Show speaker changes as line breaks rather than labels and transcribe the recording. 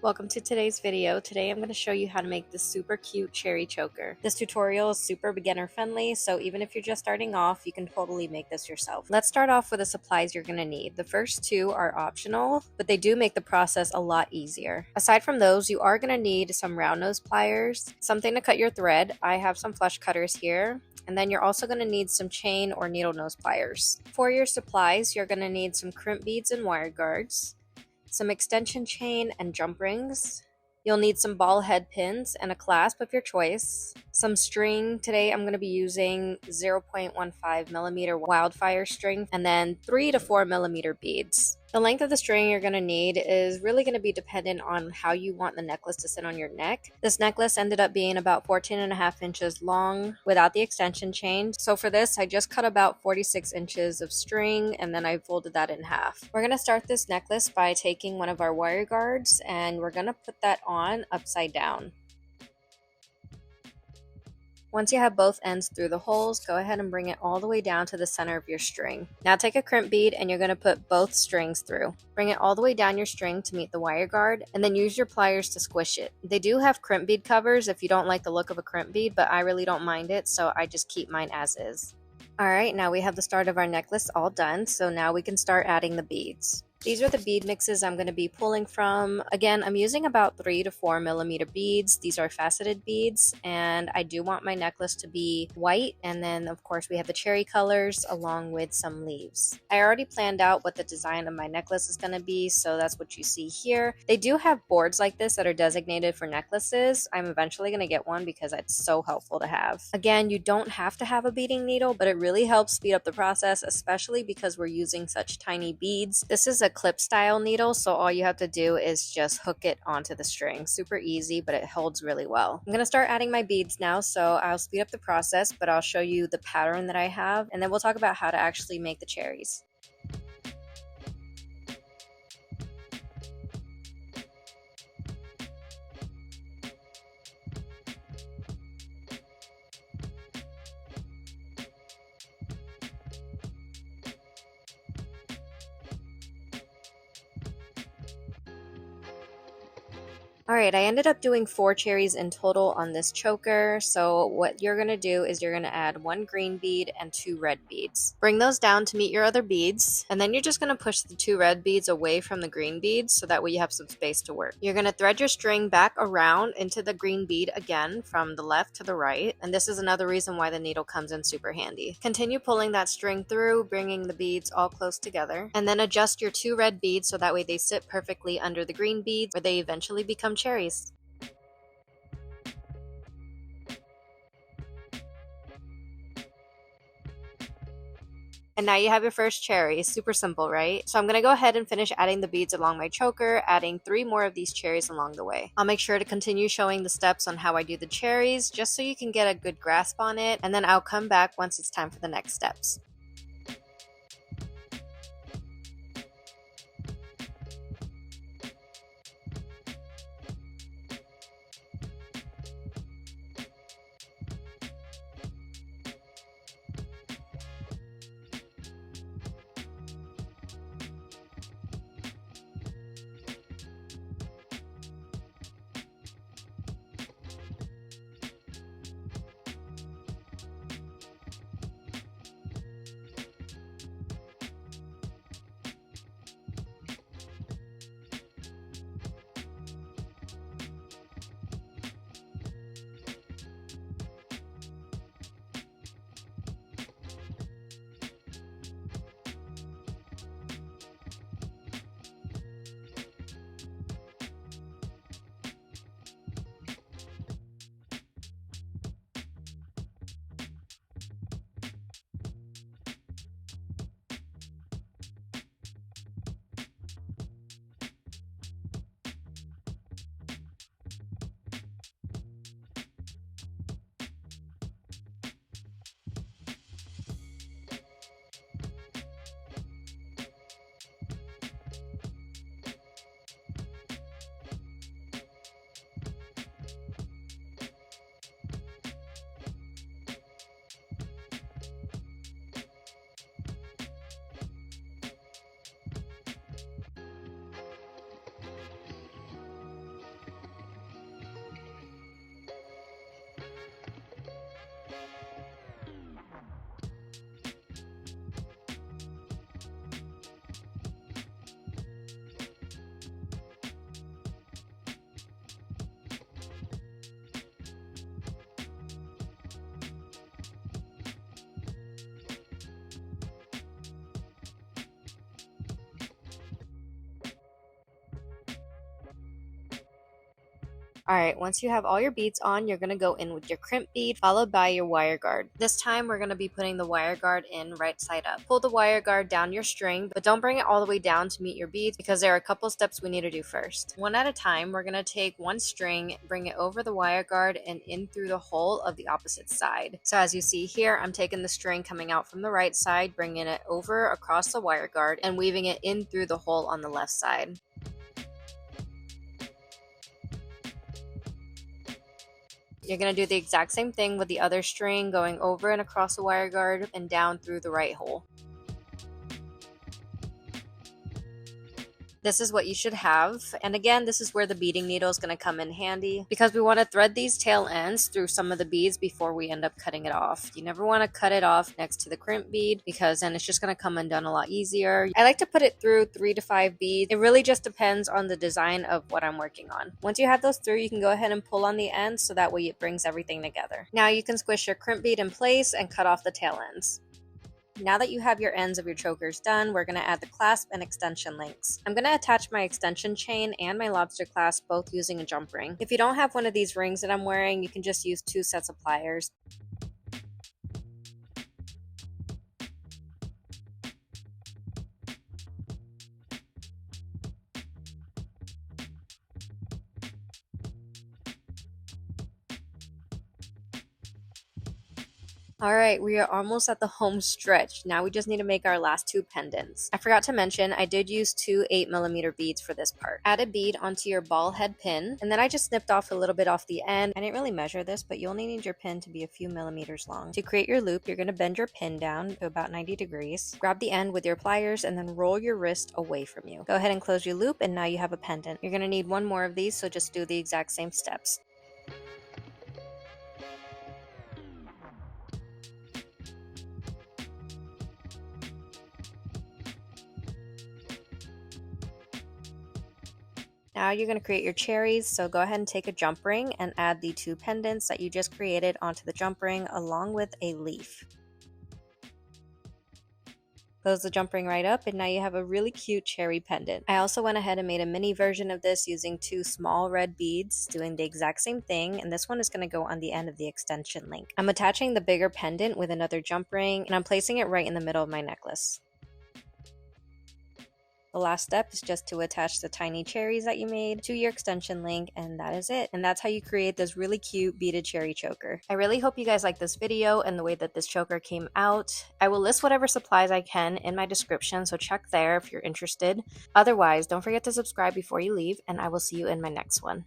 Welcome to today's video. Today I'm going to show you how to make this super cute cherry choker. This tutorial is super beginner friendly, so even if you're just starting off, you can totally make this yourself. Let's start off with the supplies you're going to need. The first two are optional, but they do make the process a lot easier. Aside from those, you are going to need some round nose pliers, something to cut your thread. I have some flush cutters here. And then you're also going to need some chain or needle nose pliers. For your supplies, you're going to need some crimp beads and wire guards, some extension chain and jump rings. You'll need some ball head pins and a clasp of your choice, some string. Today I'm going to be using 0.15 millimeter wildfire string, and then 3 to 4 millimeter beads. The length of the string you're going to need is really going to be dependent on how you want the necklace to sit on your neck. This necklace ended up being about 14.5 inches long without the extension chain. So for this, I just cut about 46 inches of string and then I folded that in half. We're going to start this necklace by taking one of our wire guards and we're going to put that on upside down. Once you have both ends through the holes, go ahead and bring it all the way down to the center of your string. Now take a crimp bead and you're going to put both strings through. Bring it all the way down your string to meet the wire guard, and then use your pliers to squish it. They do have crimp bead covers if you don't like the look of a crimp bead, but I really don't mind it, so I just keep mine as is. Alright, now we have the start of our necklace all done, so now we can start adding the beads. These are the bead mixes I'm going to be pulling from. Again, I'm using about 3 to 4 millimeter beads. These are faceted beads, and I do want my necklace to be white, and then of course we have the cherry colors along with some leaves. I already planned out what the design of my necklace is going to be, so that's what you see here. They do have boards like this that are designated for necklaces. I'm eventually going to get one because it's so helpful to have. Again, you don't have to have a beading needle, but it really helps speed up the process, especially because we're using such tiny beads. This is a clip style needle, so all you have to do is just hook it onto the string. Super easy, but it holds really well. I'm going to start adding my beads now, so I'll speed up the process, but I'll show you the pattern that I have, and then we'll talk about how to actually make the cherries. Alright, I ended up doing 4 cherries in total on this choker, so what you're going to do is you're going to add 1 green bead and 2 red beads. Bring those down to meet your other beads, and then you're just going to push the 2 red beads away from the green beads so that way you have some space to work. You're going to thread your string back around into the green bead again from the left to the right, and this is another reason why the needle comes in super handy. Continue pulling that string through, bringing the beads all close together, and then adjust your 2 red beads so that way they sit perfectly under the green beads where they eventually become cherries. And now you have your first cherry. Super simple, right? So I'm going to go ahead and finish adding the beads along my choker, adding 3 more of these cherries along the way. I'll make sure to continue showing the steps on how I do the cherries just so you can get a good grasp on it, and then I'll come back once it's time for the next steps. Alright, once you have all your beads on, you're going to go in with your crimp bead followed by your wire guard. This time we're going to be putting the wire guard in right side up. Pull the wire guard down your string, but don't bring it all the way down to meet your beads because there are a couple steps we need to do first. One at a time, we're going to take one string, bring it over the wire guard and in through the hole of the opposite side. So as you see here, I'm taking the string coming out from the right side, bringing it over across the wire guard and weaving it in through the hole on the left side. You're going to do the exact same thing with the other string, going over and across the wire guard and down through the right hole. This is what you should have. And again, this is where the beading needle is going to come in handy because we want to thread these tail ends through some of the beads before we end up cutting it off. You never want to cut it off next to the crimp bead because then it's just going to come undone a lot easier. I like to put it through 3 to 5 beads. It really just depends on the design of what I'm working on. Once you have those through, you can go ahead and pull on the ends so that way it brings everything together. Now you can squish your crimp bead in place and cut off the tail ends. Now that you have your ends of your chokers done, we're going to add the clasp and extension links. I'm going to attach my extension chain and my lobster clasp both using a jump ring. If you don't have one of these rings that I'm wearing, you can just use 2 sets of pliers. Alright, we are almost at the home stretch. Now we just need to make our last 2 pendants. I forgot to mention, I did use 2 8mm beads for this part. Add a bead onto your ball head pin, and then I just snipped off a little bit off the end. I didn't really measure this, but you only need your pin to be a few millimeters long. To create your loop, you're going to bend your pin down to about 90 degrees. Grab the end with your pliers, and then roll your wrist away from you. Go ahead and close your loop, and now you have a pendant. You're going to need one more of these, so just do the exact same steps. Now you're going to create your cherries, so go ahead and take a jump ring and add the 2 pendants that you just created onto the jump ring along with a leaf. Close the jump ring right up and now you have a really cute cherry pendant. I also went ahead and made a mini version of this using 2 small red beads, doing the exact same thing, and this one is going to go on the end of the extension link. I'm attaching the bigger pendant with another jump ring and I'm placing it right in the middle of my necklace. The last step is just to attach the tiny cherries that you made to your extension link, and that is it. And that's how you create this really cute beaded cherry choker. I really hope you guys like this video and the way that this choker came out. I will list whatever supplies I can in my description, so check there if you're interested. Otherwise, don't forget to subscribe before you leave, and I will see you in my next one.